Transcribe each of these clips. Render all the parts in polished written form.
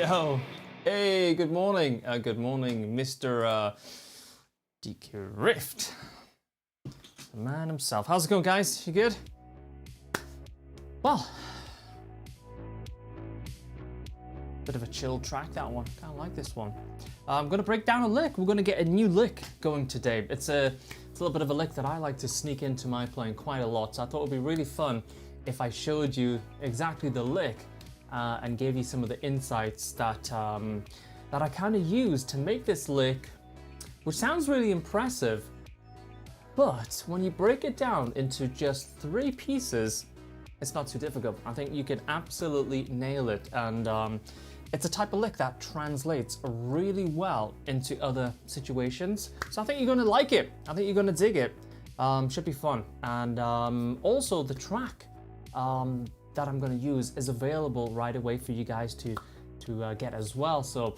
Yo, hey, good morning. Good morning, Mr. DK Rift. The man himself. How's it going, guys? You good? Well, bit of a chill track, that one. Kind of like this one. I'm gonna break down a lick. We're gonna get a new lick going today. It's a little bit of a lick that I like to sneak into my playing quite a lot. So I thought it would be really fun if I showed you exactly the lick and gave you some of the insights that that I kind of used to make this lick, which sounds really impressive, but when you break it down into just 3 pieces, it's not too difficult. I think you can absolutely nail it, and it's a type of lick that translates really well into other situations. So I think you're gonna like it. I think you're gonna dig it. Should be fun. And also the track that I'm gonna use is available right away for you guys to get as well. So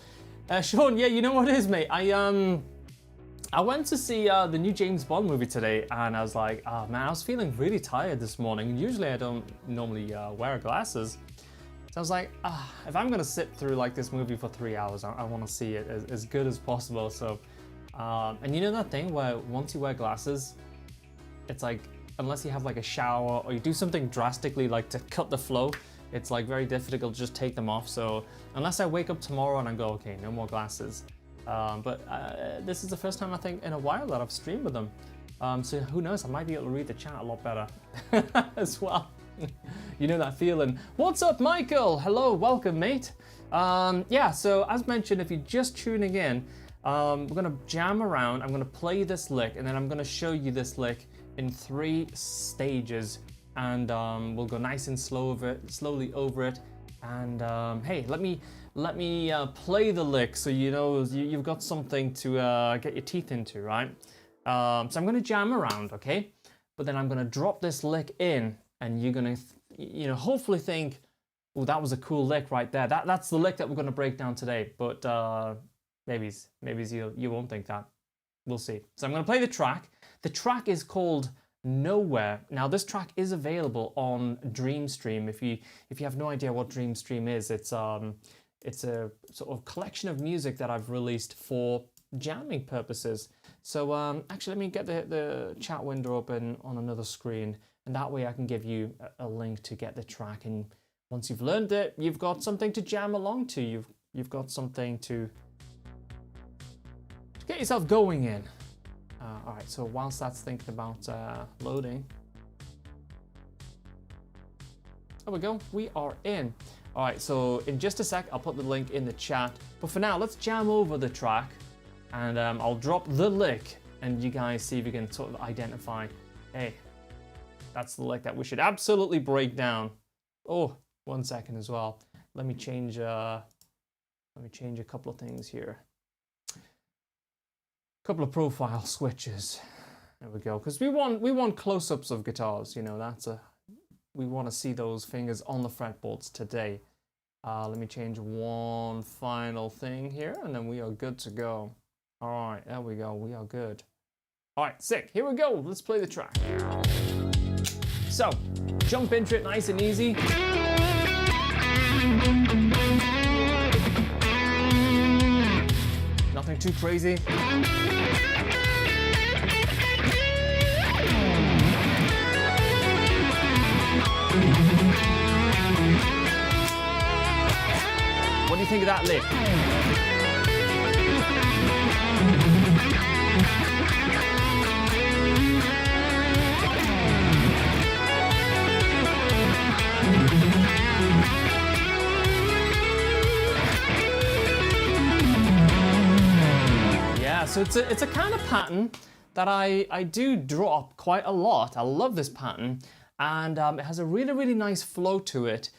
Sean, yeah, you know what it is, mate. I went to see the new James Bond movie today, and I was like, oh man, I was feeling really tired this morning. Usually I don't normally wear glasses. So I was like, if I'm gonna sit through like this movie for 3 hours, I wanna see it as good as possible. So, and you know that thing where once you wear glasses, it's like, unless you have like a shower or you do something drastically like to cut the flow, it's like very difficult to just take them off. So unless I wake up tomorrow and I go, okay, no more glasses. But this is the first time I think in a while that I've streamed with them. So who knows, I might be able to read the chat a lot better as well. You know that feeling. What's up, Michael? Hello, welcome, mate. Yeah, so as mentioned, if you're just tuning in, we're gonna jam around. I'm gonna play this lick, and then I'm gonna show you this lick in 3 stages, and we'll go nice and slowly over it. And hey, let me play the lick so you know you've got something to get your teeth into, right? So I'm gonna jam around, okay? But then I'm gonna drop this lick in, and you're gonna, hopefully think, oh, that was a cool lick right there. That's the lick that we're gonna break down today. But maybe you won't think that. We'll see. So I'm gonna play the track. The track is called Nowhere. Now this track is available on Dreamstream. If you have no idea what Dreamstream is, it's a sort of collection of music that I've released for jamming purposes. So actually, let me get the chat window open on another screen, and that way I can give you a link to get the track. And once you've learned it, you've got something to jam along to. You've got something to get yourself going in. All right, so whilst that's thinking about loading, there we go, we are in. All right, so in just a sec, I'll put the link in the chat. But for now, let's jam over the track, and I'll drop the lick, and you guys see if you can sort of identify, hey, that's the lick that we should absolutely break down. Oh, 1 second as well. Let me change a couple of things here. Couple of profile switches. There we go. Because we want close-ups of guitars. You know, we want to see those fingers on the fretboards today. Let me change one final thing here, and then we are good to go. All right, there we go. We are good. All right, sick. Here we go. Let's play the track. So, jump into it nice and easy. Nothing too crazy. What do you think of that lick? Yeah, so it's a kind of pattern that I do drop quite a lot. I love this pattern, and it has a really nice flow to it.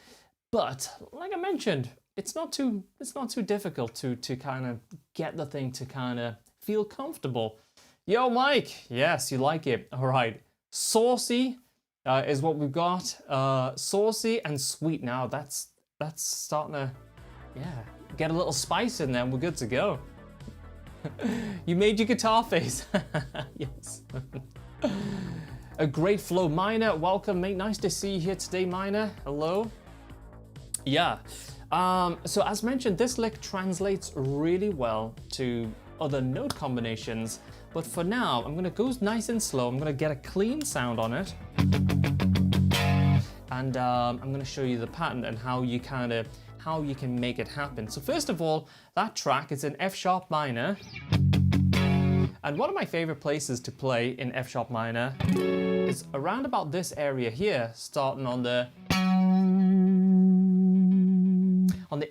But like I mentioned, it's not too difficult to kind of get the thing to kind of feel comfortable. Yo, Mike, yes, you like it. All right, saucy is what we've got. Saucy and sweet. Now that's starting to, yeah, get a little spice in there, and we're good to go. You made your guitar face. Yes. A great flow. Miner, welcome, mate. Nice to see you here today, Miner. Hello. Yeah. So as mentioned, this lick translates really well to other note combinations, but for now, I'm gonna go nice and slow. I'm gonna get a clean sound on it. And I'm gonna show you the pattern and how you can make it happen. So first of all, that track is in F sharp minor. And one of my favorite places to play in F sharp minor is around about this area here, starting on the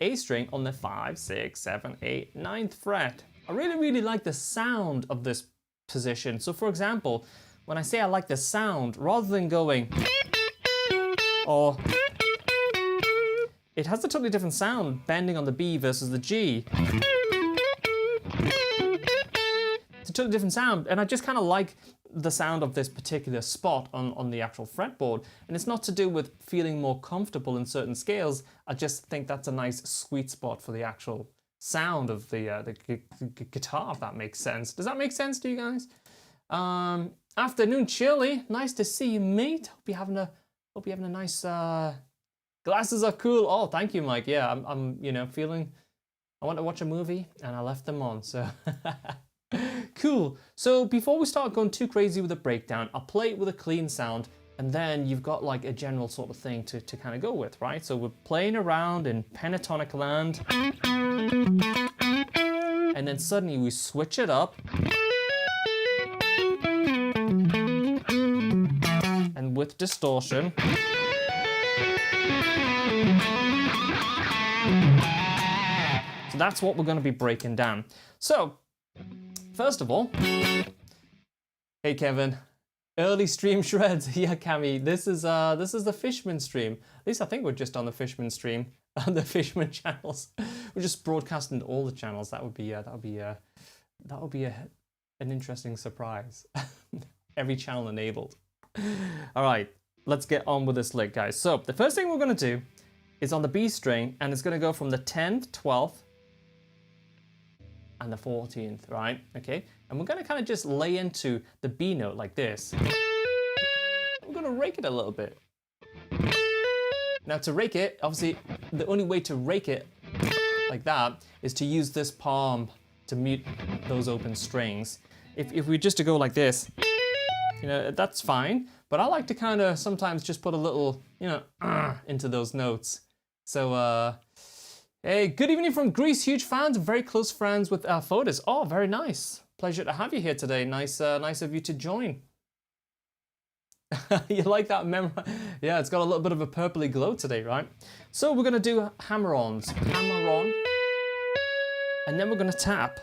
A string on the 5, 6, 7, 8, 9th fret. I really like the sound of this position. So for example, when I say I like the sound, rather than going or it has a totally different sound bending on the B versus the G. It's a totally different sound, and I just kind of like the sound of this particular spot on the actual fretboard. And it's not to do with feeling more comfortable in certain scales. I just think that's a nice sweet spot for the actual sound of the guitar, if that makes sense. Does that make sense to you guys? Afternoon, Shirley. Nice to see you, mate. Hope you're having a nice. Glasses are cool. Oh, thank you, Mike. Yeah, I'm feeling. I want to watch a movie, and I left them on. So. Cool. So before we start going too crazy with the breakdown, I'll play it with a clean sound, and then you've got like a general sort of thing to kind of go with, right? So we're playing around in pentatonic land, and then suddenly we switch it up, and with distortion. So that's what we're going to be breaking down. So first of all, hey Kevin, early stream shreds. Yeah, Cami, this is the Fishman stream. At least I think we're just on the Fishman stream, on the Fishman channels. We're just broadcasting to all the channels. That would be an interesting surprise. Every channel enabled. All right, let's get on with this lick, guys. So the first thing we're gonna do is on the B string, and it's gonna go from the 10th, 12th, and the 14th, right? Okay, and we're gonna kind of just lay into the B note like this. We're gonna rake it a little bit. Now to rake it, obviously, the only way to rake it like that is to use this palm to mute those open strings. If we just to go like this, that's fine, but I like to kind of sometimes just put a little, into those notes. So, hey, good evening from Greece. Huge fans, very close friends with Fotis. Oh, very nice. Pleasure to have you here today. Nice of you to join. You like that memory? Yeah, it's got a little bit of a purpley glow today, right? So we're gonna do hammer-ons. Hammer on, and then we're gonna tap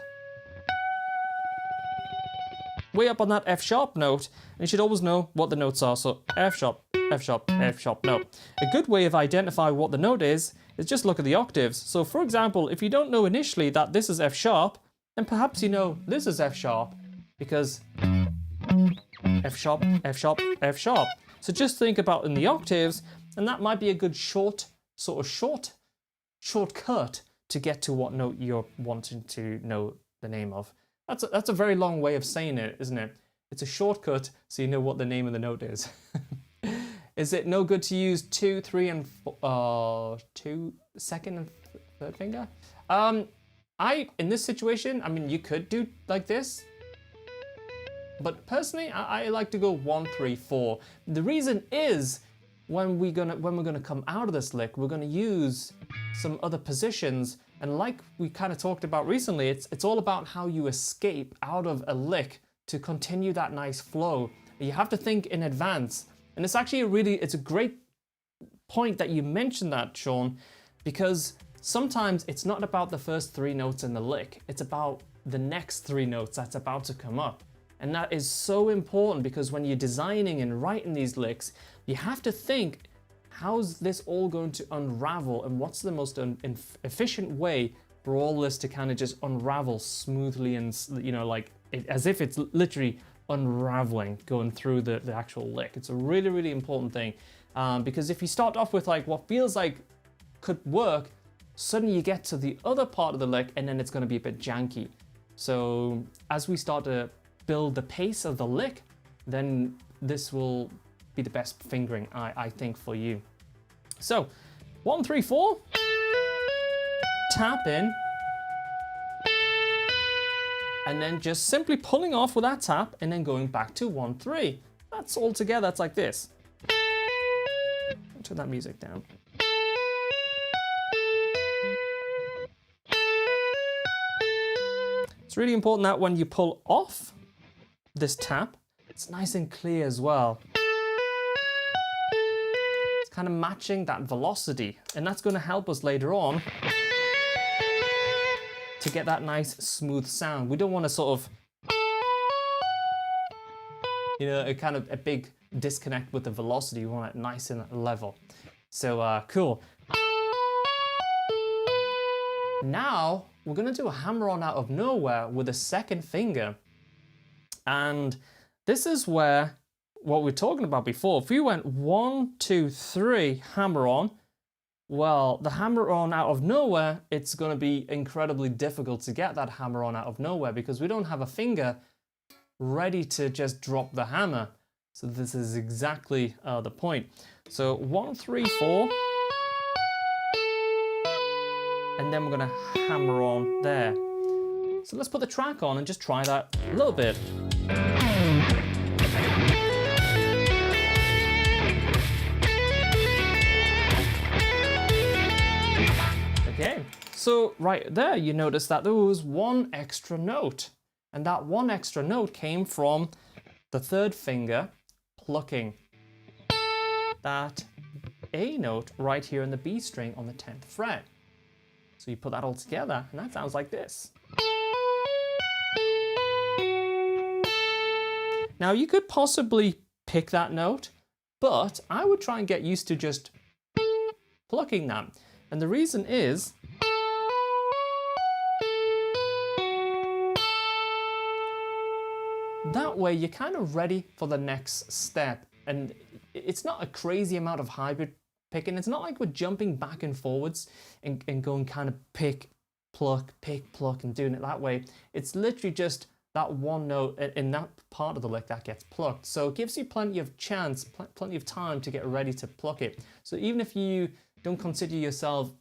way up on that F sharp note, and you should always know what the notes are. So F sharp, F sharp, F sharp note. A good way of identifying what the note is just look at the octaves. So for example, if you don't know initially that this is F sharp, then perhaps you know this is F sharp, because F sharp, F sharp, F sharp. So just think about in the octaves, and that might be a good shortcut to get to what note you're wanting to know the name of. That's a very long way of saying it, isn't it? It's a shortcut so you know what the name of the note is. Is it no good to use 2, 3, and 2 second and third finger? In this situation, I mean, you could do like this, but personally, I like to go 1, 3, 4. The reason is when we're gonna come out of this lick, we're gonna use some other positions, and like we kind of talked about recently, it's all about how you escape out of a lick to continue that nice flow. You have to think in advance, and it's actually it's a great point that you mentioned that, Sean, because sometimes it's not about the first 3 notes in the lick, it's about the next 3 notes that's about to come up. And that is so important, because when you're designing and writing these licks, you have to think, how's this all going to unravel, and what's the most efficient way for all this to kind of just unravel smoothly, and as if it's literally unraveling going through the actual lick. It's a really important thing, because if you start off with like what feels like could work, suddenly you get to the other part of the lick and then it's going to be a bit janky. So as we start to build the pace of the lick, then this will be the best fingering, I think, for you. So 1, 3, 4. tapping, and then just simply pulling off with that tap and then going back to 1-3. That's all together, that's like this. I'll turn that music down. It's really important that when you pull off this tap, it's nice and clear as well. It's kind of matching that velocity, and that's going to help us later on to get that nice smooth sound. We don't want to sort of, you know, a big disconnect with the velocity. We want it nice and level. So cool. Now we're going to do a hammer-on out of nowhere with a second finger. And this is where what we were talking about before. If we went 1, 2, 3, hammer-on, well, the hammer-on out of nowhere, it's going to be incredibly difficult to get that hammer-on out of nowhere because we don't have a finger ready to just drop the hammer. So this is exactly the point. So 1, 3, 4. And then we're going to hammer on there. So let's put the track on and just try that a little bit. Okay, so right there you notice that there was one extra note. And that one extra note came from the third finger plucking that A note right here in the B string on the 10th fret. So you put that all together, and that sounds like this. Now you could possibly pick that note, but I would try and get used to just plucking that. And the reason is, that way you're kind of ready for the next step. And it's not a crazy amount of hybrid picking. It's not like we're jumping back and forwards and going kind of pick, pluck, and doing it that way. It's literally just that one note in that part of the lick that gets plucked. So it gives you plenty of chance, plenty of time to get ready to pluck it. So even if you don't consider yourself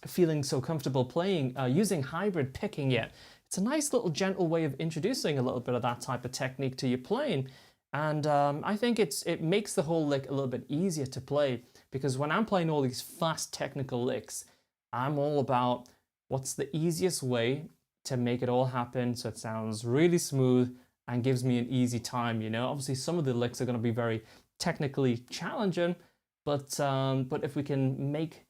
feeling so comfortable playing, using hybrid picking yet, it's a nice little gentle way of introducing a little bit of that type of technique to your playing. And I think it makes the whole lick a little bit easier to play, because when I'm playing all these fast technical licks, I'm all about what's the easiest way to make it all happen so it sounds really smooth and gives me an easy time, you know. Obviously some of the licks are going to be very technically challenging, but if we can make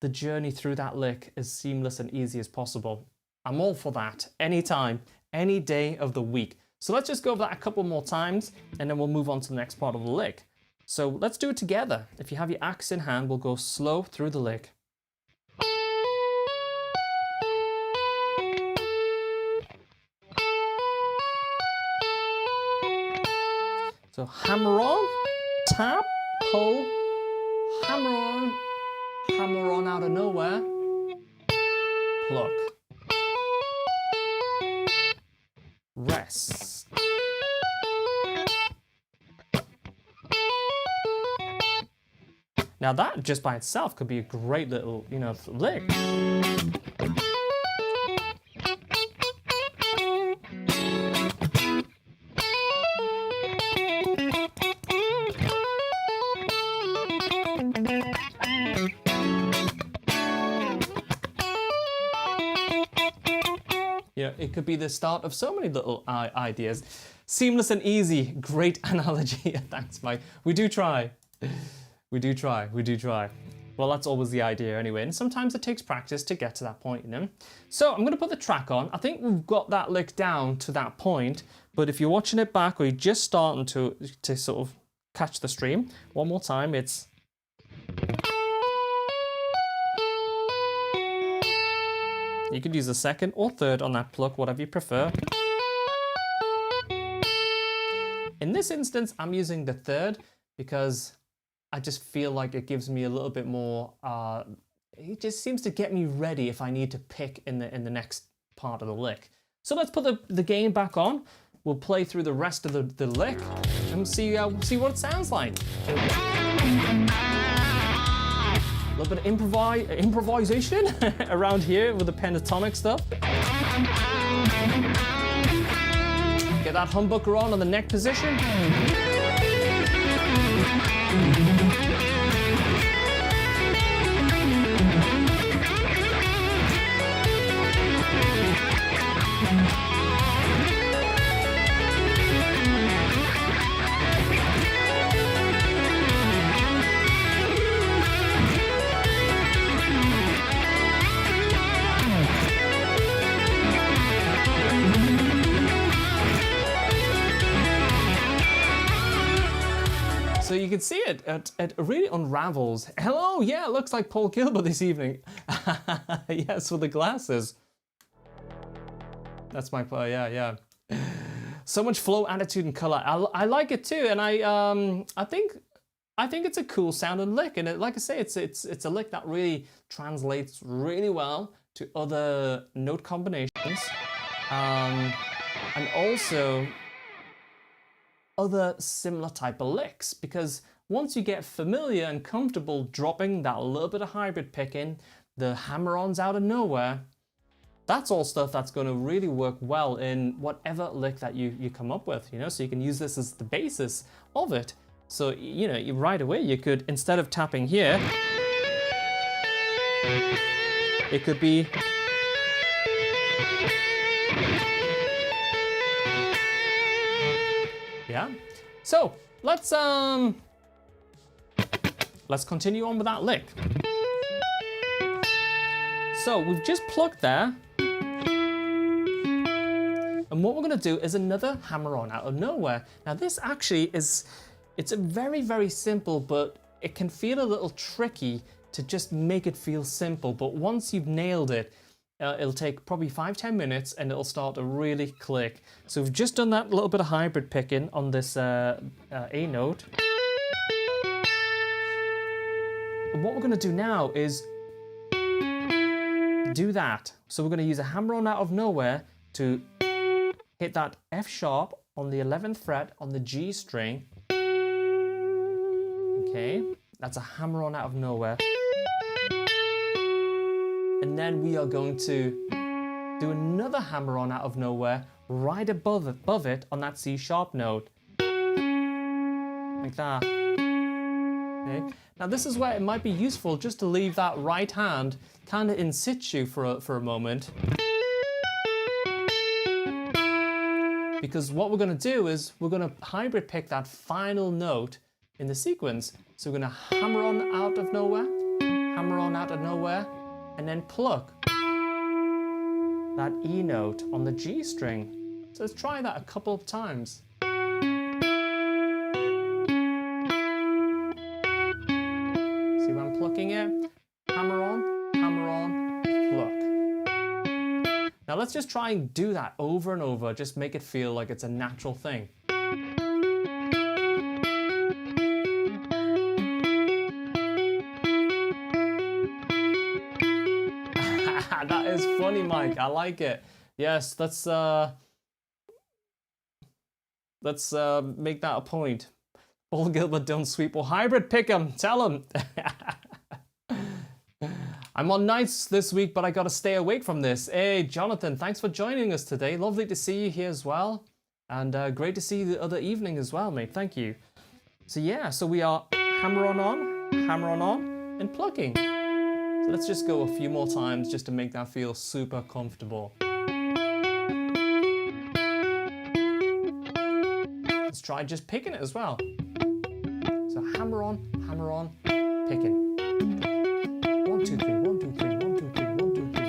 the journey through that lick as seamless and easy as possible, I'm all for that, anytime, any day of the week. So let's just go over that a couple more times and then we'll move on to the next part of the lick. So let's do it together. If you have your axe in hand, we'll go slow through the lick. So hammer on, tap, pull, hammer on out of nowhere, pluck, rest. Now that just by itself could be a great little, you know, lick. You know, it could be the start of so many little ideas. Seamless and easy, great analogy. Thanks, Mike. We do try. We do try. Well, that's always the idea anyway, and sometimes it takes practice to get to that point, you know? So I'm going to put the track on. I think we've got that lick down to that point, but if you're watching it back or you're just starting to sort of catch the stream, one more time, it's... You could use a second or third on that pluck, whatever you prefer. In this instance, I'm using the third because I just feel like it gives me a little bit more, it just seems to get me ready if I need to pick in the next part of the lick. So let's put the game back on. We'll play through the rest of the lick and see what it sounds like. A little bit of improvisation around here with the pentatonic stuff. Get that humbucker on the neck position. So you can see it really unravels. Hello, yeah, it looks like Paul Gilbert this evening. Yes, with the glasses. That's my, yeah. So much flow, attitude, and color. I like it too, and I think it's a cool sounding lick. And like I say, it's a lick that really translates really well to other note combinations, and also other similar type of licks, because once you get familiar and comfortable dropping that little bit of hybrid picking, the hammer-ons out of nowhere, that's all stuff that's going to really work well in whatever lick that you come up with, you know, so you can use this as the basis of it. So, you know, right away you could, instead of tapping here, it could be yeah. So let's continue on with that lick. So we've just plucked there, and what we're going to do is another hammer-on out of nowhere. Now this actually it's a very simple, but it can feel a little tricky to just make it feel simple. But once you've nailed it, it'll take probably 5-10 minutes and it'll start to really click. So we've just done that little bit of hybrid picking on this A note. And what we're going to do now is do that. So we're going to use a hammer-on out of nowhere to hit that F sharp on the 11th fret on the G string. Okay, that's a hammer-on out of nowhere. And then we are going to do another hammer-on out of nowhere right above it on that C sharp note. Like that. Okay. Now this is where it might be useful just to leave that right hand kind of in situ for a moment. Because what we're going to do is we're going to hybrid pick that final note in the sequence. So we're going to hammer on out of nowhere, hammer on out of nowhere, and then pluck that E note on the G string. So let's try that a couple of times. See where I'm plucking it? Hammer on, pluck. Now let's just try and do that over and over, just make it feel like it's a natural thing. That is funny, Mike. I like it. Yes, let's make that a point. Paul Gilbert, don't sweep or hybrid pick him. Tell him. I'm on nights this week, but I got to stay awake from this. Hey, Jonathan, thanks for joining us today. Lovely to see you here as well. And great to see you the other evening as well, mate. Thank you. So yeah, so we are hammer on, and plucking. So let's just go a few more times just to make that feel super comfortable. Let's try just picking it as well. So hammer on, picking. 1, 2, 3, 1, 2, 3, 1, 2, 3, 1, 2, 3.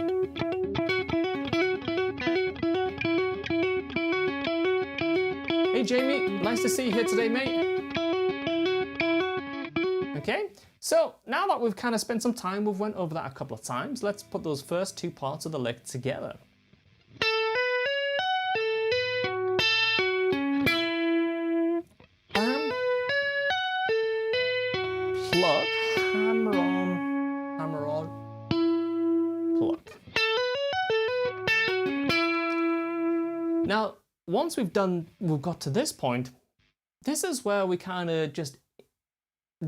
Hey Jamie, nice to see you here today, mate. Okay, so now that we've kind of spent some time, we've went over that a couple of times, let's put those first two parts of the lick together. Pluck, hammer on, pluck. Now, once we've got to this point, this is where we kind of just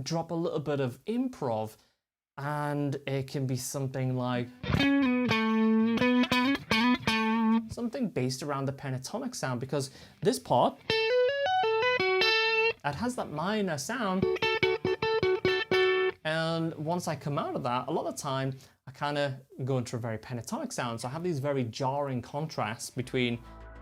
drop a little bit of improv and it can be something like something based around the pentatonic sound, because this part, it has that minor sound, and once I come out of that, a lot of the time I kind of go into a very pentatonic sound. So I have these very jarring contrasts between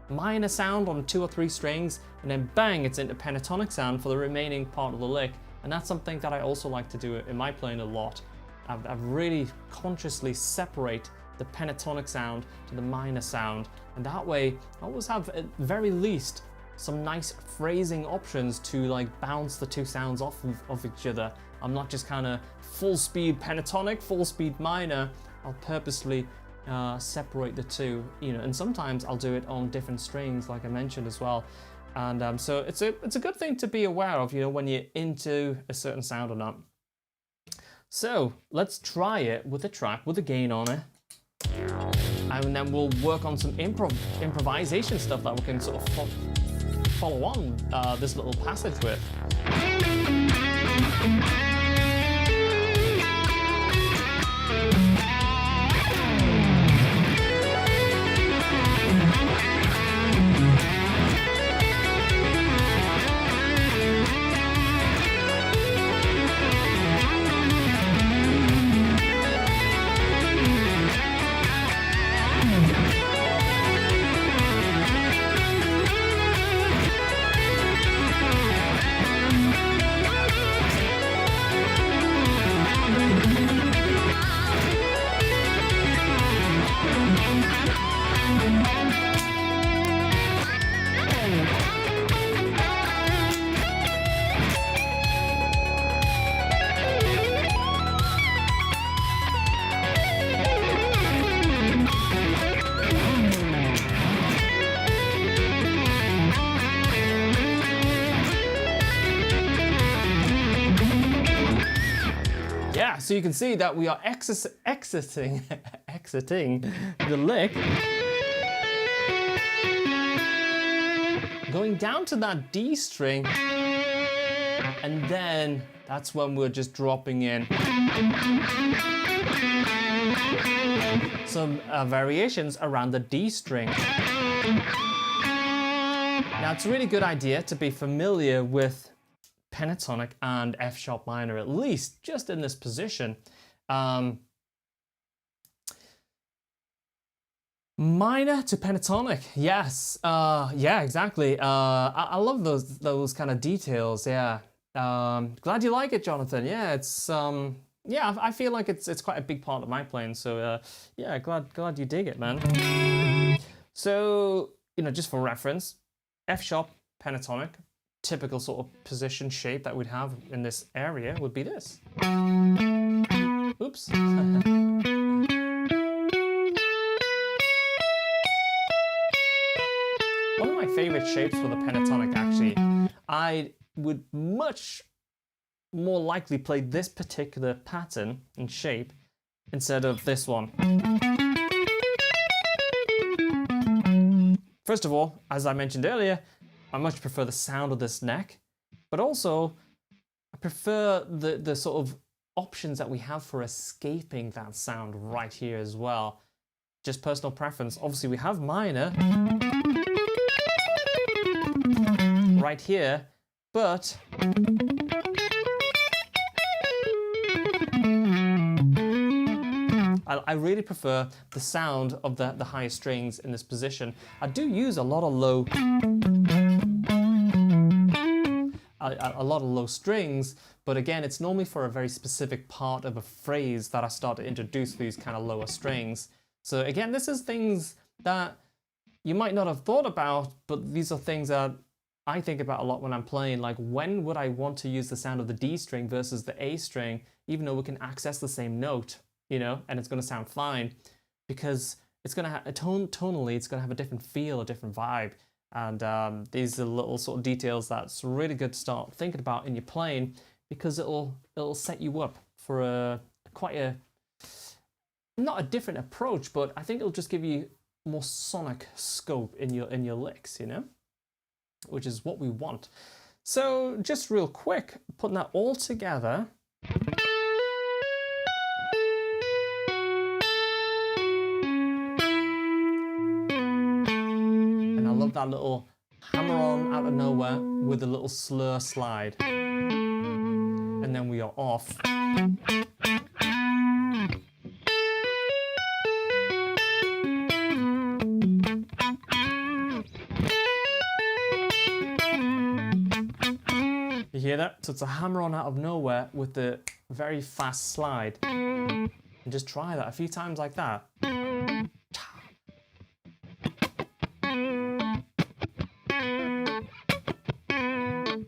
minor sound on 2 or 3 strings, and then bang, it's into pentatonic sound for the remaining part of the lick. And that's something that I also like to do in my playing a lot. I really consciously separate the pentatonic sound to the minor sound, and that way I always have, at very least, some nice phrasing options to like bounce the 2 sounds off of each other. I'm not just kind of full speed pentatonic, full speed minor. I'll purposely separate the 2, you know, and sometimes I'll do it on different strings, like I mentioned as well. And so it's a good thing to be aware of, you know, when you're into a certain sound or not. So let's try it with a track with a gain on it, and then we'll work on some improvisation stuff that we can sort of follow on this little passage with. So you can see that we are exiting the lick, going down to that D string, and then that's when we're just dropping in some variations around the D string. Now it's a really good idea to be familiar with pentatonic and F sharp minor, at least just in this position. Minor to pentatonic, yes, yeah, exactly. I love those kind of details. Yeah, glad you like it, Jonathan. Yeah, it's yeah, I feel like it's quite a big part of my playing. So yeah, glad you dig it, man. So you know, just for reference, F sharp pentatonic. Typical sort of position shape that we'd have in this area would be this. Oops. One of my favorite shapes for the pentatonic, actually, I would much more likely play this particular pattern and shape instead of this one. First of all, as I mentioned earlier, I much prefer the sound of this neck, but also I prefer the sort of options that we have for escaping that sound right here as well. Just personal preference. Obviously we have minor right here, but I really prefer the sound of the higher strings in this position. I do use a lot of low strings, but again, it's normally for a very specific part of a phrase that I start to introduce these kind of lower strings. So again, this is things that you might not have thought about, but these are things that I think about a lot when I'm playing. Like, when would I want to use the sound of the D string versus the A string, even though we can access the same note, you know, and it's going to sound fine, because it's going to have tonally, it's going to have a different feel, a different vibe. And these are little sort of details that's really good to start thinking about in your playing, because it'll set you up for quite a, not a different approach, but I think it'll just give you more sonic scope in your licks, you know, which is what we want. So just real quick, putting that all together. put that little hammer on out of nowhere with a little slur slide. And then we are off. You hear that? So it's a hammer on out of nowhere with the very fast slide. And just try that a few times like that.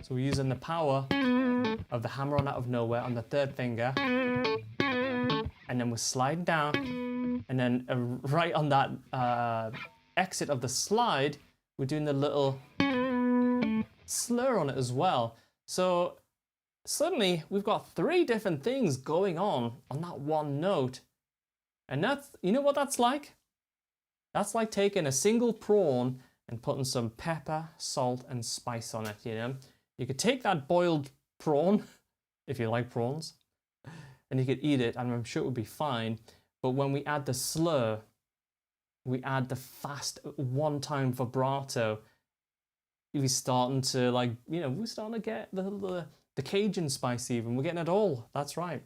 So we're using the power of the hammer on out of nowhere on the third finger. And then we're sliding down. And then right on that exit of the slide, we're doing the little slur on it as well. So suddenly we've got 3 different things going on that one note. And that's, you know what that's like? That's like taking a single prawn and putting some pepper, salt, and spice on it, you know? You could take that boiled prawn, if you like prawns, and you could eat it, and I'm sure it would be fine. But when we add the slur, we add the fast one-time vibrato, we're starting to, like, you know, we're starting to get the Cajun spice even. We're getting it all. That's right.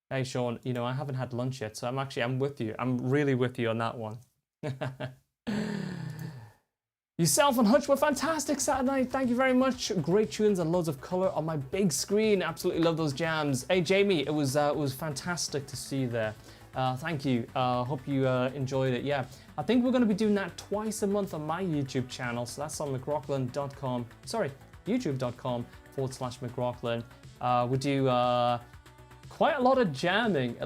Hey, Sean, you know, I haven't had lunch yet, so I'm with you. I'm really with you on that one. Yourself and Hutch were fantastic Saturday night. Thank you very much. Great tunes and loads of color on my big screen. Absolutely love those jams. Hey, Jamie, it was fantastic to see you there. Thank you. Hope you enjoyed it. Yeah, I think we're going to be doing that twice a month on my YouTube channel. So that's on McRocklin.com. Sorry, YouTube.com/McRocklin. We do quite a lot of jamming.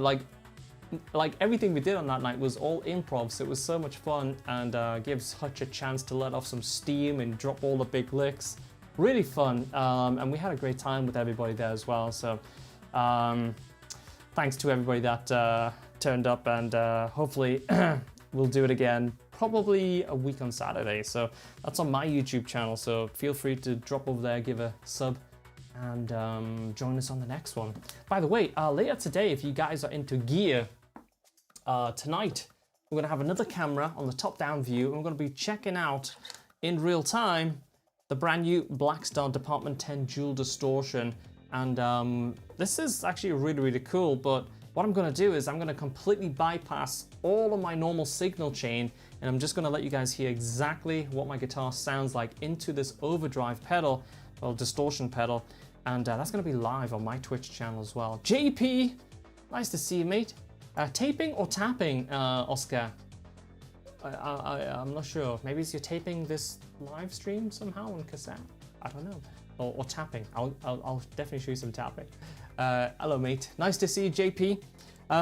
Like everything we did on that night was all improv, so it was so much fun, and gives Hutch a chance to let off some steam and drop all the big licks. Really fun, and we had a great time with everybody there as well. So thanks to everybody that turned up, and hopefully we'll do it again probably a week on Saturday. So that's on my YouTube channel, so feel free to drop over there, give a sub, and join us on the next one. By the way, later today, if you guys are into gear, tonight we're going to have another camera on the top-down view, and we're going to be checking out in real time the brand new Blackstar Department 10 Dual Distortion. And this is actually really, really cool, but what I'm going to do is I'm going to completely bypass all of my normal signal chain, and I'm just going to let you guys hear exactly what my guitar sounds like into this overdrive pedal, or distortion pedal, and that's going to be live on my Twitch channel as well. JP, nice to see you, mate. Taping or tapping, Oscar? I'm not sure. Maybe you're taping this live stream somehow on cassette? I don't know. Or tapping. I'll definitely show you some tapping. Hello, mate. Nice to see you, JP.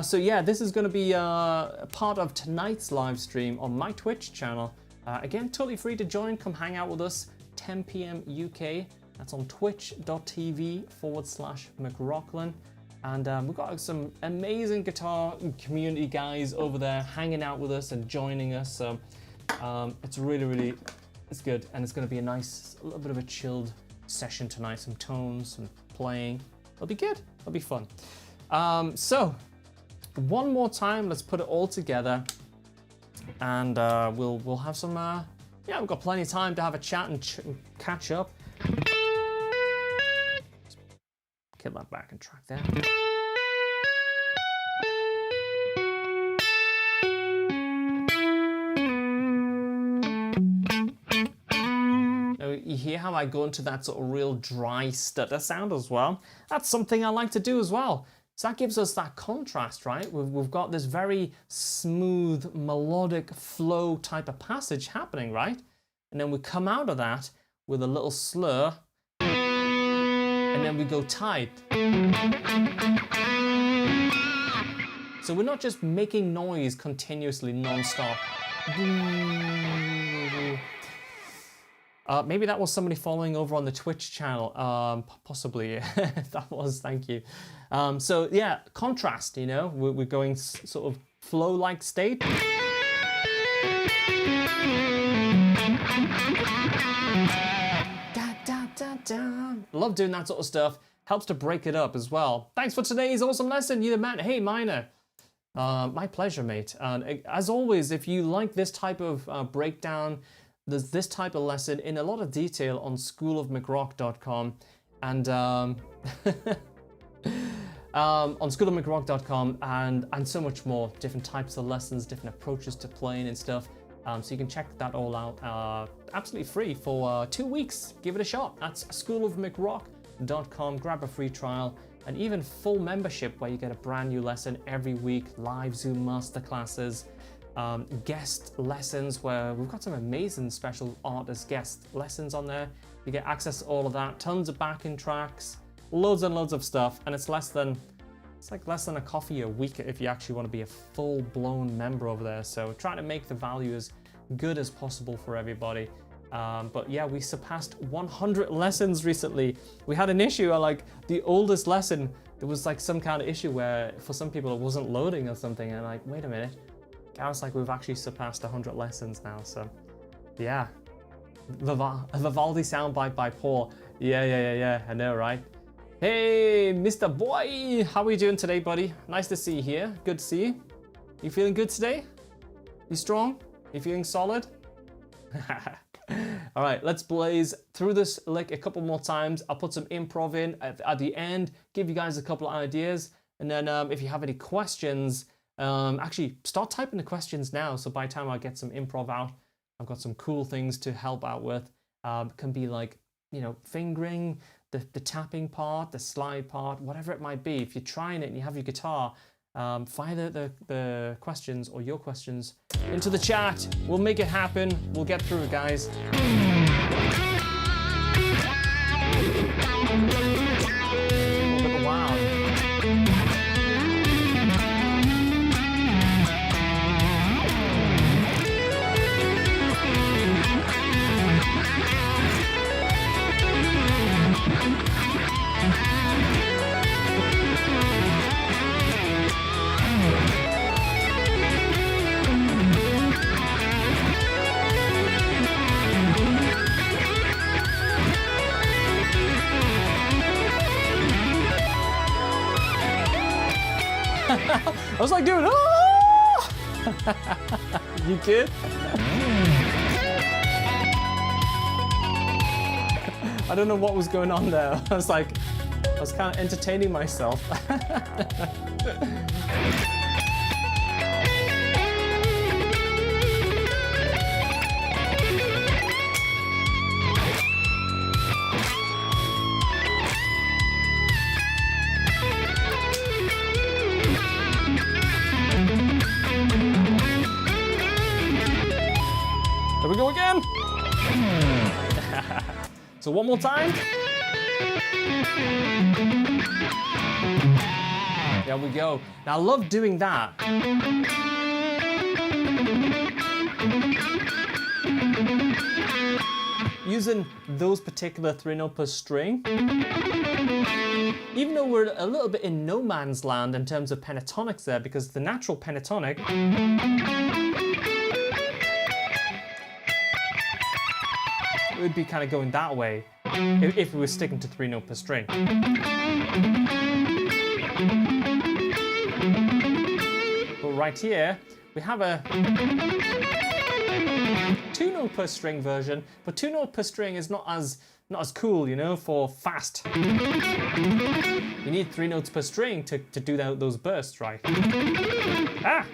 So yeah, this is going to be a part of tonight's live stream on my Twitch channel. Again, totally free to join. Come hang out with us. 10 p.m. UK. That's on twitch.tv/McRocklin. And we've got some amazing guitar community guys over there hanging out with us and joining us. So it's really, it's good. And it's going to be a little bit of a chilled session tonight. Some tones, some playing. It'll be good. It'll be fun. So one more time, let's put it all together. And we'll have some, yeah, we've got plenty of time to have a chat and catch up. Kill that back and track there. Now, you hear how I go into that sort of real dry stutter sound as well? That's something I like to do as well. So that gives us that contrast, right? We've got this very smooth, melodic flow type of passage happening, right? And then we come out of that with a little slur, and then we go tight. So we're not just making noise continuously non-stop. Maybe that was somebody following over on the Twitch channel. Possibly, that was, thank you. So yeah, contrast, you know, we're going sort of flow-like state. Love doing that sort of stuff. Helps to break it up as well. Thanks for today's awesome lesson, you the man. Hey, Minor. My pleasure, mate. And as always, if you like this type of breakdown, there's this type of lesson in a lot of detail on schoolofmcrock.com, and on schoolofmcrock.com, and so much more, different types of lessons, different approaches to playing and stuff. So you can check that all out absolutely free for 2 weeks. Give it a shot. That's schoolofmcrock.com. Grab a free trial, and even full membership where you get a brand new lesson every week, live Zoom masterclasses, guest lessons where we've got some amazing special artist guest lessons on there. You get access to all of that, tons of backing tracks, loads and loads of stuff, and it's less than a coffee a week if you actually want to be a full-blown member over there. So trying to make the value as good as possible for everybody. But yeah, we surpassed 100 lessons recently. We had an issue like the oldest lesson, there was like some kind of issue where for some people it wasn't loading or something, and like, wait a minute. I was like, we've actually surpassed 100 lessons now, so yeah. Vivaldi soundbite by Paul. Yeah, I know, right? Hey, Mr. Boy, how are you doing today, buddy? Nice to see you here. Good to see you. You feeling good today? You strong? You feeling solid? All right, let's blaze through this lick a couple more times. I'll put some improv in at the end, give you guys a couple of ideas, and then if you have any questions, actually start typing the questions now. So by the time I get some improv out, I've got some cool things to help out with. Can be like, you know, fingering, the tapping part, the slide part, whatever it might be. If you're trying it and you have your guitar, fire the questions or your questions into the chat. We'll make it happen. We'll get through it, guys. I was like doing, oh! You good? I don't know what was going on there. I was kind of entertaining myself. There we go again. So one more time. There we go. Now I love doing that. Using those particular 3-note per string. Even though we're a little bit in no man's land in terms of pentatonics there, because the natural pentatonic it would be kind of going that way if we were sticking to 3-note per string. But right here, we have a 2-note per string version, but 2-note per string is not as cool, you know, for fast. You need 3 notes per string to do those bursts, right? Ah!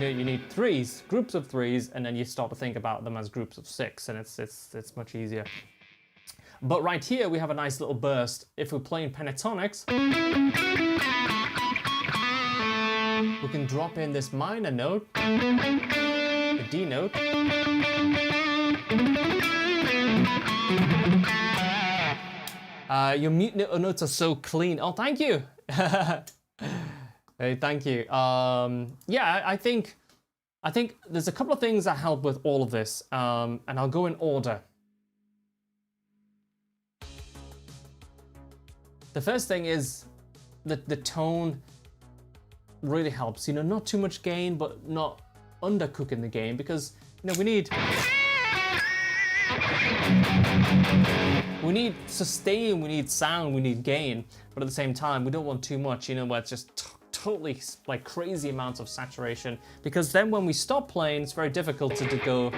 You need threes, groups of threes, and then you start to think about them as groups of 6, and it's much easier. But right here we have a nice little burst. If we're playing pentatonics, we can drop in this minor note, the D note, your mute notes are so clean. Oh, thank you. Hey, thank you. Yeah, I think there's a couple of things that help with all of this, and I'll go in order. The first thing is that the tone really helps. You know, not too much gain, but not undercooking the gain, because you know we need sustain, we need sound, we need gain, but at the same time we don't want too much. You know, where it's just totally like crazy amounts of saturation, because then when we stop playing, it's very difficult to go.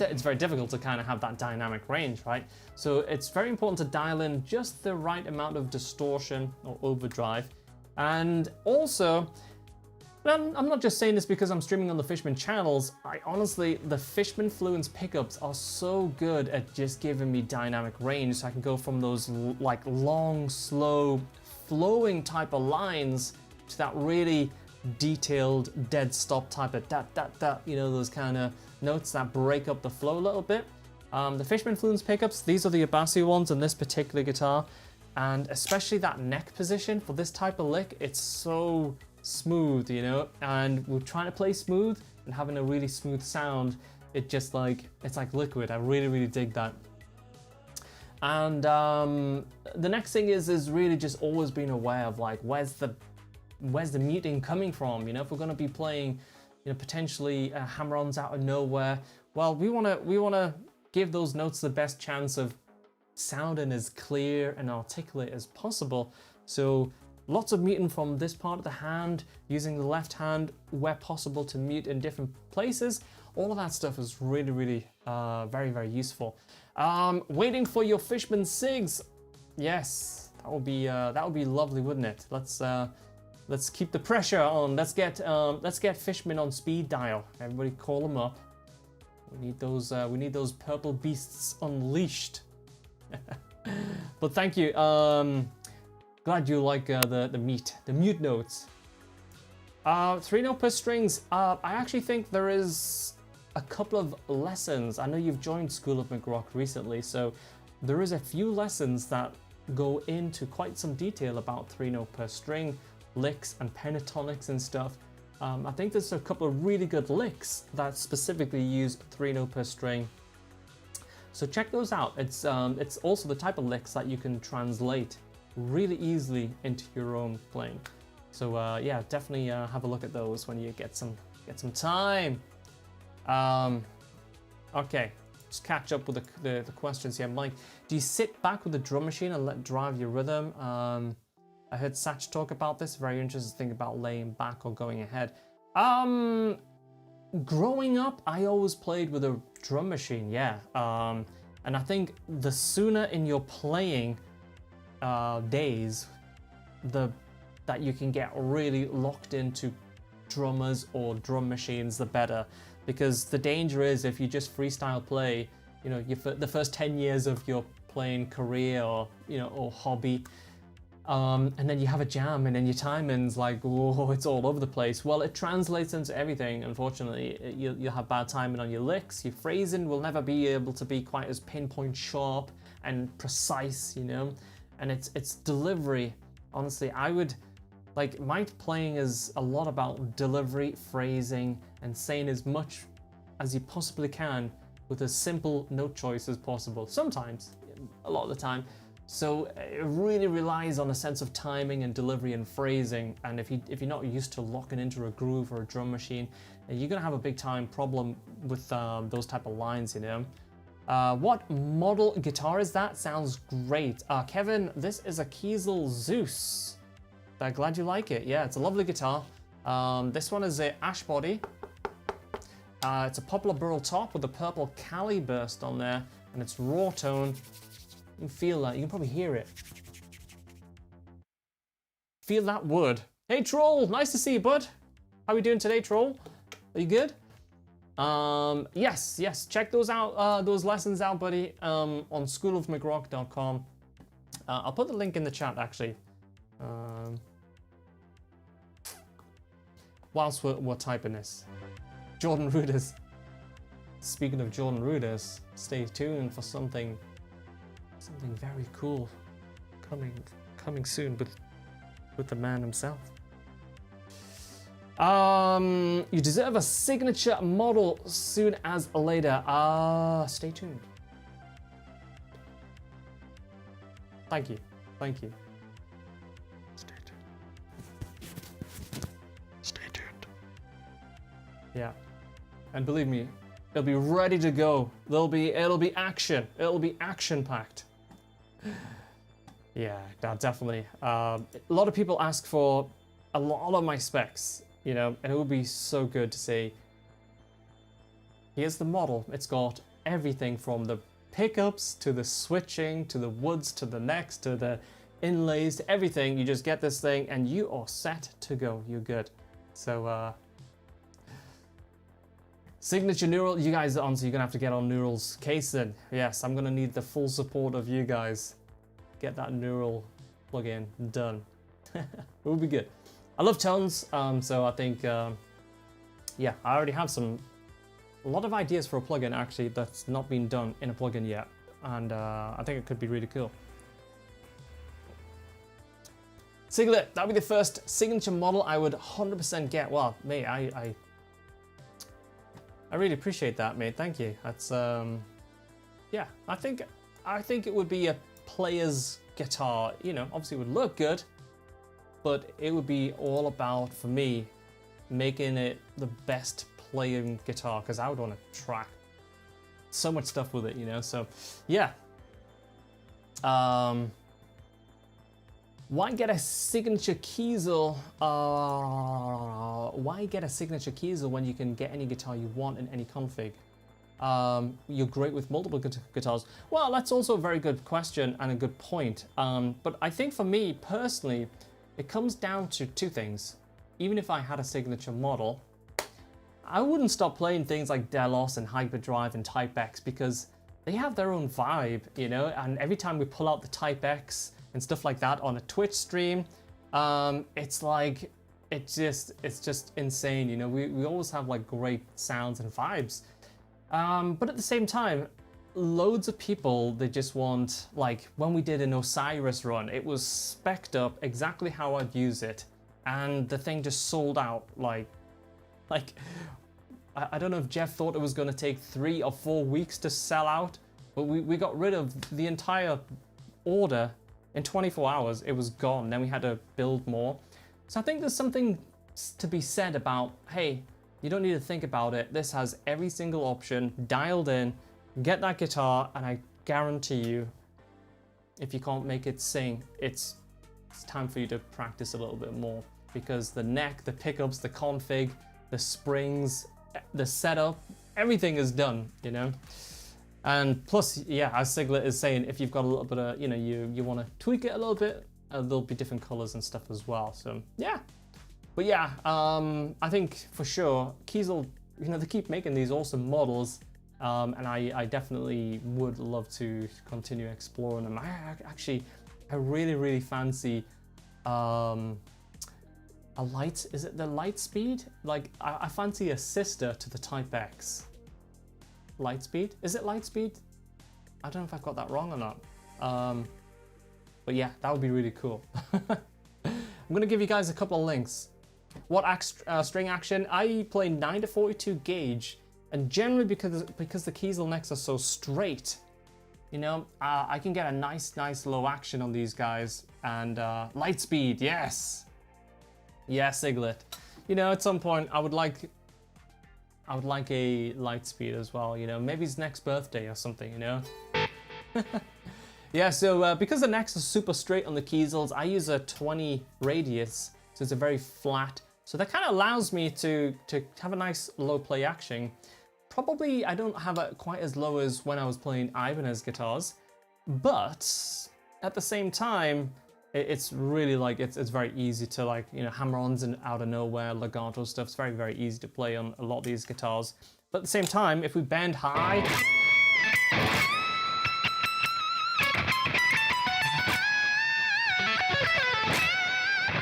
It's very difficult to kind of have that dynamic range, right? So it's very important to dial in just the right amount of distortion or overdrive. And also, I'm not just saying this because I'm streaming on the Fishman channels. I honestly, the Fishman Fluence pickups are so good at just giving me dynamic range, so I can go from those like long, slow, flowing type of lines to that really detailed dead stop type of da, you know, those kind of notes that break up the flow a little bit. The Fishman Fluence pickups, these are the Abassi ones in this particular guitar, and especially that neck position for this type of lick, it's so smooth, you know, and we're trying to play smooth and having a really smooth sound. It just like, it's like liquid. I really dig that. And the next thing is really just always being aware of like, where's the muting coming from? You know, if we're going to be playing, you know, potentially hammer-ons out of nowhere, well, we want to give those notes the best chance of sounding as clear and articulate as possible. So lots of muting from this part of the hand, using the left hand where possible to mute in different places. All of that stuff is really very useful. Waiting for your Fishman SIGs. Yes, that would be lovely, wouldn't it? Let's keep the pressure on. Let's get Fishman on speed dial. Everybody call them up. We need those purple beasts unleashed. But thank you. Glad you like the mute notes. 3-note per strings. I actually think there is a couple of lessons. I know you've joined School of McRock recently, so there is a few lessons that go into quite some detail about 3-note per string licks and pentatonics and stuff. I think there's a couple of really good licks that specifically use 3-note per string. So check those out. It's also the type of licks that you can translate really easily into your own playing. So yeah, definitely have a look at those when you get some time. Okay, let's catch up with the questions here. Mike, do you sit back with the drum machine and let drive your rhythm? I heard Satch talk about this. Very interesting thing about laying back or going ahead. Growing up, I always played with a drum machine, yeah. And I think the sooner in your playing days that you can get really locked into drummers or drum machines, the better. Because the danger is if you just freestyle play, you know, the first 10 years of your playing career or, you know, or hobby, and then you have a jam and then your timing's like, whoa, it's all over the place. Well, it translates into everything. Unfortunately, you'll have bad timing on your licks. Your phrasing will never be able to be quite as pinpoint sharp and precise, you know, and it's delivery. Honestly, I would, like, my playing is a lot about delivery, phrasing, and saying as much as you possibly can with as simple note choice as possible. Sometimes, a lot of the time. So it really relies on a sense of timing and delivery and phrasing. And if you're not used to locking into a groove or a drum machine, you're gonna have a big time problem with those type of lines, you know. What model guitar is that? Sounds great. Kevin, this is a Kiesel Zeus. Glad you like it. Yeah, it's a lovely guitar. This one is a ash body. It's a poplar burl top with a purple Cali burst on there, and it's raw tone. You can feel that. You can probably hear it. Feel that wood. Hey, Troll. Nice to see you, bud. How are we doing today, Troll? Are you good? Yes. Check those out. Those lessons out, buddy. On schoolofmcrock.com. I'll put the link in the chat, actually. Whilst we're typing this. Jordan Ruders. Speaking of Jordan Ruders, stay tuned for something very cool coming soon with the man himself. You deserve a signature model soon as later. Stay tuned. Thank you. Stay tuned. Yeah, and believe me, it'll be ready to go. It'll be action. It'll be action packed. Yeah, no, definitely. A lot of people ask for a lot of my specs, you know, and it would be so good to say, here's the model. It's got everything from the pickups to the switching to the woods to the necks to the inlays to everything. You just get this thing and you are set to go. You're good. So, signature neural, you guys are on, so you're gonna have to get on Neural's case then. Yes, I'm gonna need the full support of you guys. Get that neural plugin done. It would be good. I love tones, so I think, yeah, I already have a lot of ideas for a plugin actually that's not been done in a plugin yet, and I think it could be really cool. Siglet, that would be the first signature model I would 100% get. Well, mate, I really appreciate that, mate. Thank you. That's yeah, I think it would be a player's guitar. You know, obviously it would look good, but it would be all about, for me, making it the best playing guitar, because I would want to track so much stuff with it, you know. So yeah. Why get a signature Kiesel? Why get a signature Kiesel when you can get any guitar you want in any config? You're great with multiple guitars. Well, that's also a very good question and a good point. But I think for me personally, it comes down to two things. Even if I had a signature model, I wouldn't stop playing things like Delos and Hyperdrive and Type X, because they have their own vibe, you know. And every time we pull out the Type X and stuff like that on a Twitch stream, it's like, it's just insane, you know. We always have like great sounds and vibes, but at the same time, loads of people, they just want, like when we did an Osiris run, it was spec'd up exactly how I'd use it, and the thing just sold out. Like I don't know if Jeff thought it was going to take 3 or 4 weeks to sell out, but we got rid of the entire order in 24 hours. It was gone. Then we had to build more. So I think there's something to be said about, hey, you don't need to think about it. This has every single option dialed in. Get that guitar, and I guarantee you, if you can't make it sing, it's time for you to practice a little bit more, because the neck, the pickups, the config, the springs, the setup, everything is done, you know. And plus, yeah, as Siglet is saying, if you've got a little bit of, you know, you want to tweak it a little bit, there'll be different colors and stuff as well. So yeah, but yeah, I think for sure Kiesel, you know, they keep making these awesome models, and I definitely would love to continue exploring them. I really fancy a light, is it the Lightspeed? Like I fancy a sister to the Type X. Lightspeed? Is it Lightspeed? I don't know if I've got that wrong or not. But yeah, that would be really cool. I'm gonna give you guys a couple of links. What string action? I play 9 to 42 gauge, and generally because the Kiesel necks are so straight, you know, I can get a nice low action on these guys. And Lightspeed, yes, Siglet. You know, at some point I would like a Lightspeed as well, you know, maybe his next birthday or something, you know. Yeah, so because the necks are super straight on the Kiesels, I use a 20 radius, so it's a very flat. So that kind of allows me to have a nice low play action. Probably I don't have it quite as low as when I was playing Ibanez guitars, but at the same time, it's really like, it's very easy to, like, you know, hammer-ons and out of nowhere, legato stuff. It's very easy to play on a lot of these guitars. But at the same time, if we bend high,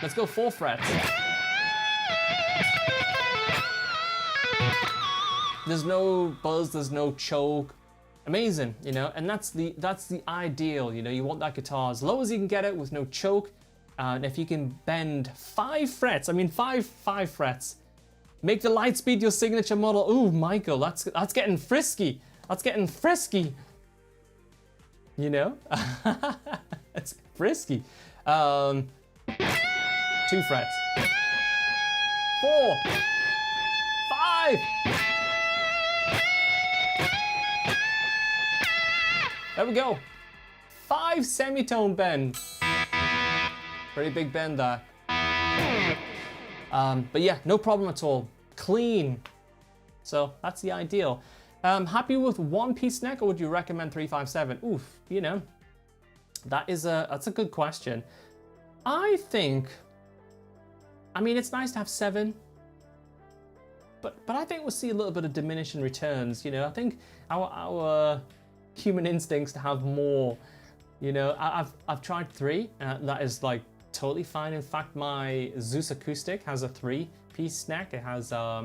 let's go 4 frets. There's no buzz, there's no choke. Amazing, you know, and that's the ideal, you know. You want that guitar as low as you can get it with no choke, and if you can bend 5 frets, I mean 5 frets, make the Lightspeed your signature model. Ooh, Michael, that's getting frisky. That's getting frisky. You know, it's frisky. 2 frets, 4, 5. There we go. 5 semitone bend. Pretty big bend there. But yeah, no problem at all. Clean. So that's the ideal. Happy with one piece neck, or would you recommend 3-5-7? Oof, you know, that's a good question. I mean, it's nice to have 7, but I think we'll see a little bit of diminishing returns. You know, I think our human instincts to have more. You know, I've tried 3, that is like totally fine. In fact, my Zeus acoustic has a 3-piece neck. It has I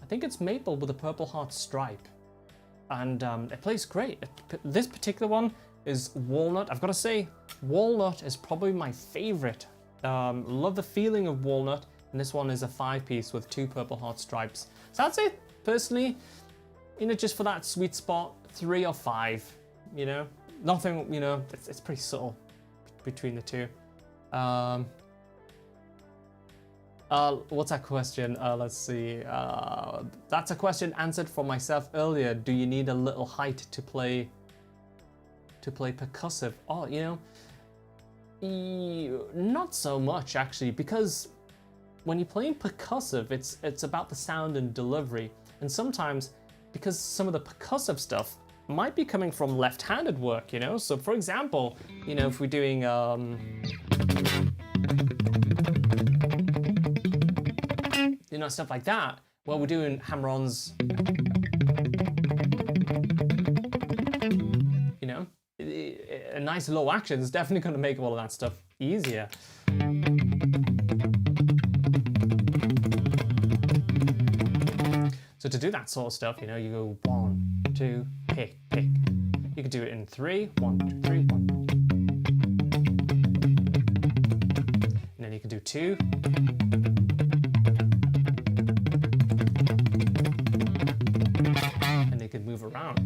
think it's maple with a purple heart stripe, and it plays great. This particular one is walnut. I've got to say, walnut is probably my favorite. Love the feeling of walnut, and this one is a 5-piece with 2 purple heart stripes. So that's it, personally. You know, just for that sweet spot, 3 or 5. You know, nothing. You know, it's pretty subtle between the two. What's that question? Let's see. That's a question answered for myself earlier. Do you need a little height to play percussive? Oh, you know, not so much actually, because when you're playing percussive, it's about the sound and delivery, and sometimes because some of the percussive stuff might be coming from left-handed work, you know. So for example, you know, if we're doing you know, stuff like that, well, we're doing hammer-ons, you know, a nice low action is definitely going to make all of that stuff easier. So to do that sort of stuff, you know, you go 1, 2, pick, pick. You could do it in 3, 1, 2, 3, 1. And then you can do 2. And they could move around.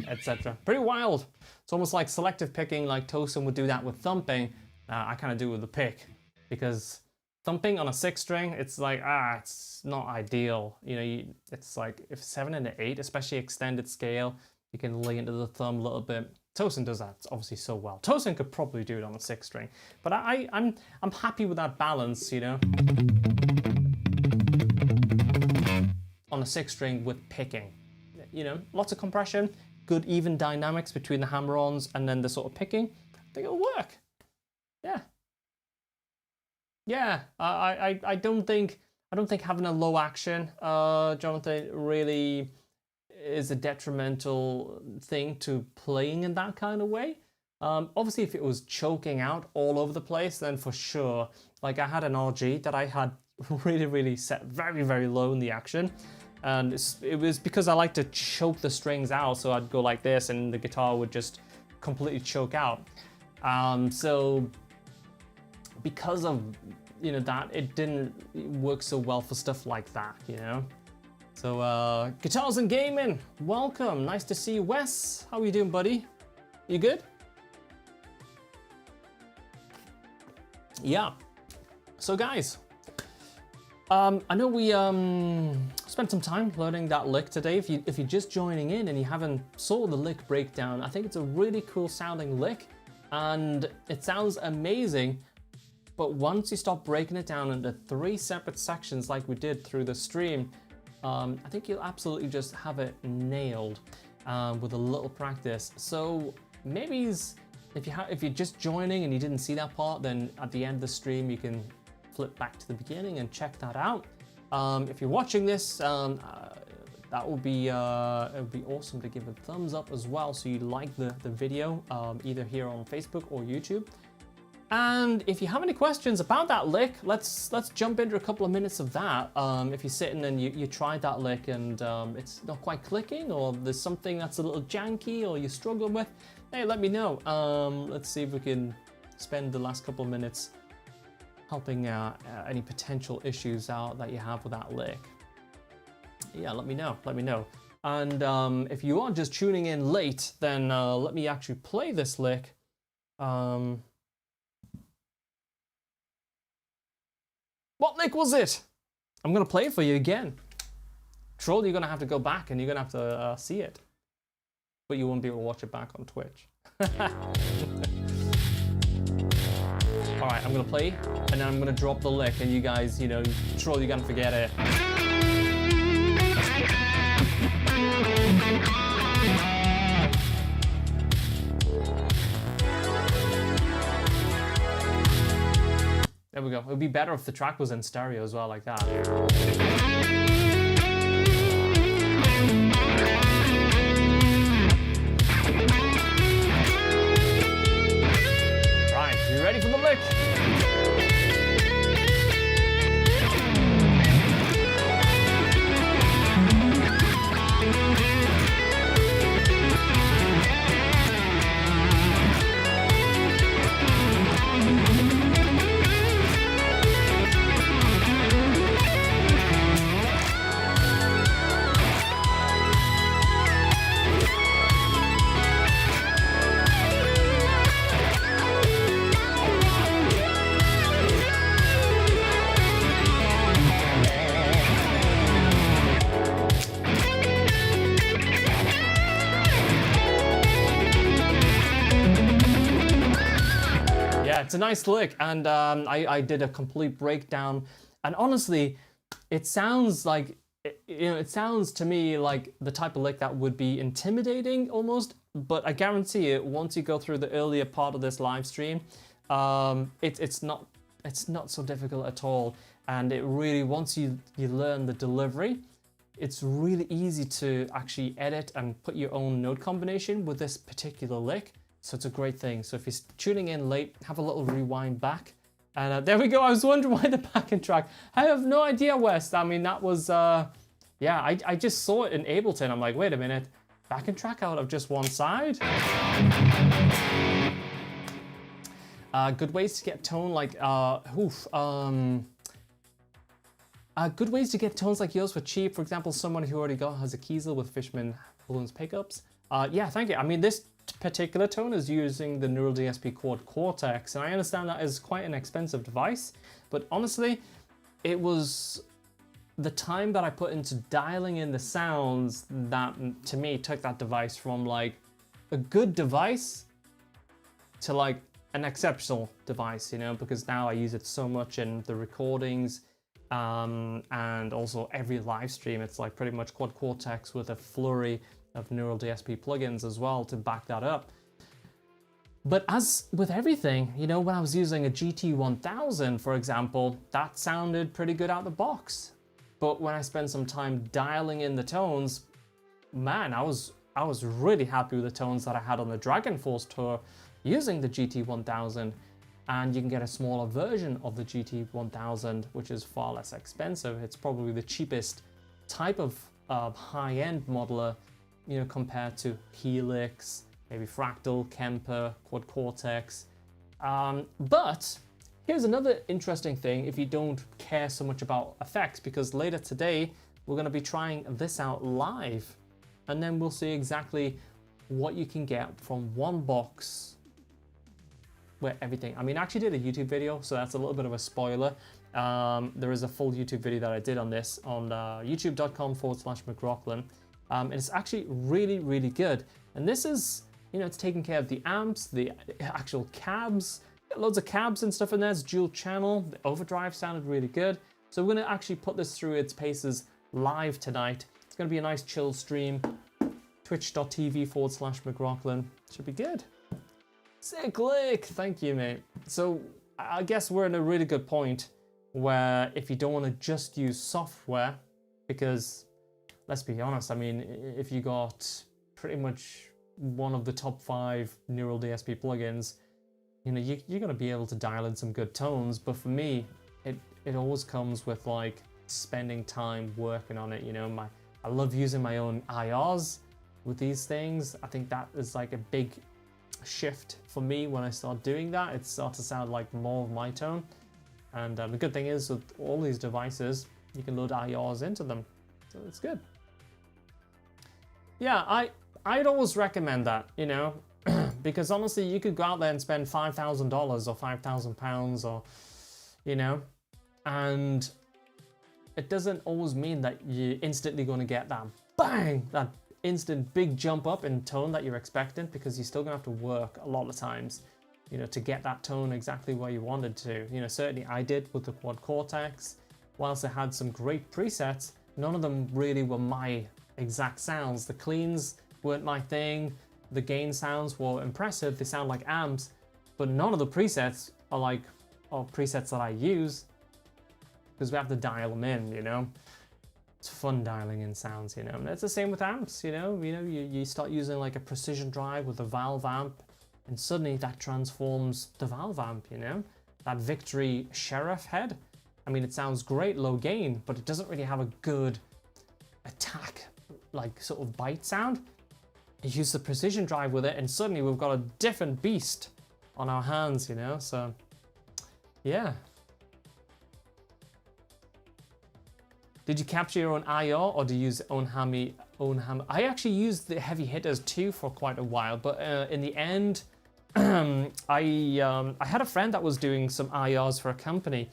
Etc. Pretty wild. It's almost like selective picking, like Tosin would do that with thumping. I kind of do with the pick, because thumping on a 6 string, it's like, it's not ideal. You know, it's like if 7 and an 8, especially extended scale, you can lay into the thumb a little bit. Tosin does that obviously so well. Tosin could probably do it on a 6 string, but I'm happy with that balance, you know, on a 6 string with picking. You know, lots of compression, good even dynamics between the hammer-ons and then the sort of picking. I think it'll work. Yeah. Yeah, I don't think having a low action, Jonathan, really is a detrimental thing to playing in that kind of way. Obviously, if it was choking out all over the place, then for sure. Like I had an RG that I had really set very, very low in the action. And it was because I like to choke the strings out. So I'd go like this and the guitar would just completely choke out. So because of, you know, that, it didn't work so well for stuff like that, you know. So Guitars and Gaming, welcome, nice to see you. Wes, how are you doing, buddy? You good? Yeah. So guys, I know we spent some time learning that lick today. If you're just joining in and you haven't saw the lick breakdown, I think it's a really cool sounding lick and it sounds amazing. But once you start breaking it down into 3 separate sections like we did through the stream, I think you'll absolutely just have it nailed with a little practice. So maybe if you're just joining and you didn't see that part, then at the end of the stream you can flip back to the beginning and check that out. If you're watching this, that would be it would be awesome to give a thumbs up as well, so you like the video either here on Facebook or YouTube. And if you have any questions about that lick, let's jump into a couple of minutes of that. If you're sitting and you tried that lick and it's not quite clicking, or there's something that's a little janky or you're struggling with, hey, let me know. Let's see if we can spend the last couple of minutes helping any potential issues out that you have with that lick. Yeah, let me know. And if you are just tuning in late, then let me actually play this lick. What lick was it? I'm gonna play it for you again. Troll, you're gonna have to go back and you're gonna have to see it, but you won't be able to watch it back on Twitch. All right, I'm gonna play, and then I'm gonna drop the lick, and you guys, you know, Troll, you're gonna forget it. There we go. It would be better if the track was in stereo as well, like that. Right, you ready for the lick? It's a nice lick, and I did a complete breakdown, and honestly, it sounds like, you know, it sounds to me like the type of lick that would be intimidating almost, but I guarantee it, once you go through the earlier part of this live stream, it's not so difficult at all, and it really, once you learn the delivery, it's really easy to actually edit and put your own note combination with this particular lick. So it's a great thing. So if you're tuning in late, have a little rewind back. And there we go. I was wondering why the backing track. I have no idea, West. I mean, that was, yeah, I just saw it in Ableton. I'm like, wait a minute, backing track out of just one side? Good ways to get tone like, good ways to get tones like yours for cheap. For example, someone who already has a Kiesel with Fishman Balloons pickups. Yeah, thank you. I mean, this particular tone is using the Neural DSP Quad Cortex, and I understand that is quite an expensive device, but honestly, it was the time that I put into dialing in the sounds that, to me, took that device from like a good device to like an exceptional device, you know, because now I use it so much in the recordings, and also every live stream. It's like pretty much Quad Cortex with a flurry of Neural DSP plugins as well to back that up. But as with everything, you know, when I was using a GT1000, for example, that sounded pretty good out the box. But when I spent some time dialing in the tones, man, I was really happy with the tones that I had on the Dragon Force tour using the GT1000. And you can get a smaller version of the GT1000, which is far less expensive. It's probably the cheapest type of high-end modeler, you know, compared to Helix, maybe Fractal, Kemper, Quad Cortex. But here's another interesting thing if you don't care so much about effects, because later today, we're gonna be trying this out live, and then we'll see exactly what you can get from one box where everything, I mean, I actually did a YouTube video, so that's a little bit of a spoiler. There is a full YouTube video that I did on this on youtube.com/McRocklin. And it's actually really, really good. And this is, you know, it's taking care of the amps, the actual cabs, loads of cabs and stuff in there. It's dual channel. The overdrive sounded really good. So we're gonna actually put this through its paces live tonight. It's gonna be a nice chill stream. Twitch.tv/McRocklin. Should be good. Sick lick, thank you, mate. So I guess we're in a really good point where if you don't wanna just use software, because let's be honest, I mean, if you got pretty much one of the top 5 Neural DSP plugins, you know, you're gonna be able to dial in some good tones. But for me, it always comes with like spending time working on it. You know, I love using my own IRs with these things. I think that is like a big shift for me when I start doing that. It starts to sound like more of my tone. And the good thing is with all these devices, you can load IRs into them, so it's good. Yeah, I'd always recommend that, you know, because honestly, you could go out there and spend $5,000 or £5,000 or, you know, and it doesn't always mean that you're instantly going to get that bang, that instant big jump up in tone that you're expecting, because you're still going to have to work a lot of times, you know, to get that tone exactly where you wanted to. You know, certainly I did with the quad cortex. Whilst it had some great presets, none of them really were my exact sounds. The cleans weren't my thing. The gain sounds were impressive. They sound like amps, but none of the presets are presets that I use, because we have to dial them in, you know. It's fun dialing in sounds, you know. And it's the same with amps, you know. You start using like a precision drive with a valve amp, and suddenly that transforms the valve amp, you know. That Victory Sheriff head, I mean, it sounds great low gain, but it doesn't really have a good attack, like sort of bite sound. You use the precision drive with it, and suddenly we've got a different beast on our hands, you know. So yeah. Did you capture your own IR, or do you use own hammer? I actually used the heavy hitters too for quite a while, but in the end, I had a friend that was doing some IRs for a company,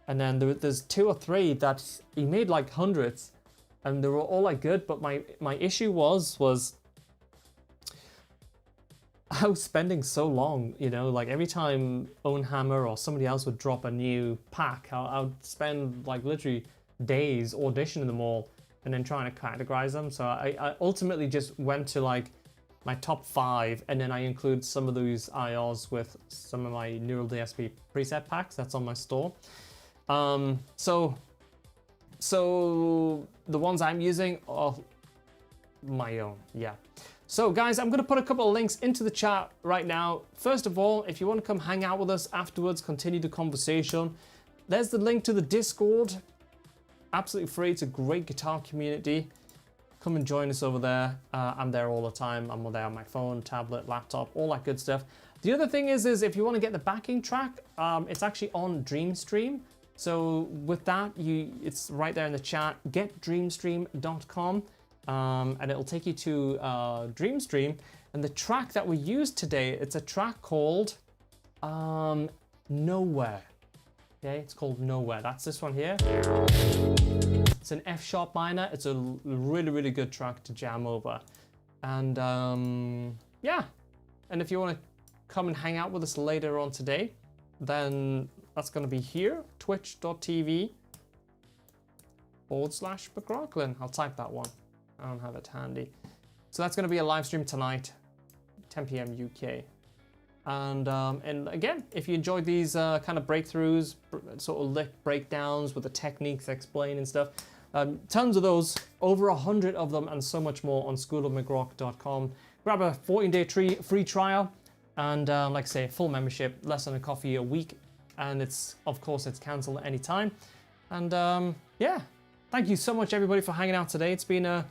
and then there's 2 or 3 that he made like hundreds, and they were all like good. But my issue was I was spending so long, you know, like every time Own Hammer or somebody else would drop a new pack, I would spend like literally days auditioning them all and then trying to categorize them. So I ultimately just went to like my top 5, and then I include some of those IRs with some of my Neural DSP preset packs that's on my store. So the ones I'm using are my own, yeah. So guys, I'm gonna put a couple of links into the chat right now. First of all, if you want to come hang out with us afterwards, continue the conversation, there's the link to the Discord. Absolutely free. It's a great guitar community. Come and join us over there. I'm there all the time. I'm there on my phone, tablet, laptop, all that good stuff. The other thing is if you want to get the backing track, it's actually on DreamStream. So with that, it's right there in the chat. Getdreamstream.com, and it'll take you to DreamStream. And the track that we used today, it's a track called Nowhere. Okay, it's called Nowhere. That's this one here. It's an F sharp minor. It's a really, really good track to jam over. And yeah, and if you want to come and hang out with us later on today, then that's going to be here, twitch.tv/McRocklin. I'll type that one. I don't have it handy. So that's going to be a live stream tonight, 10 p.m. UK. And again, if you enjoyed these kind of breakthroughs, sort of lick breakdowns with the techniques explained and stuff, tons of those, over 100 of them, and so much more on schoolofmcrock.com. Grab a 14-day free trial, and like I say, full membership, less than a coffee a week, and it's cancelled at any time. And yeah, thank you so much everybody for hanging out today. It's been a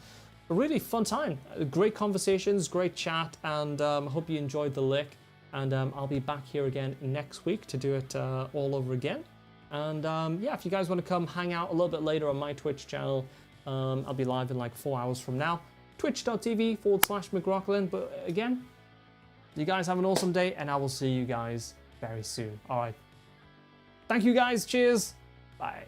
really fun time, great conversations, great chat, and I hope you enjoyed the lick. And I'll be back here again next week to do it all over again. And yeah, if you guys want to come hang out a little bit later on my Twitch channel, I'll be live in like 4 hours from now. Twitch.tv/McRocklin. But again, you guys have an awesome day, and I will see you guys very soon. All right. Thank you guys. Cheers. Bye.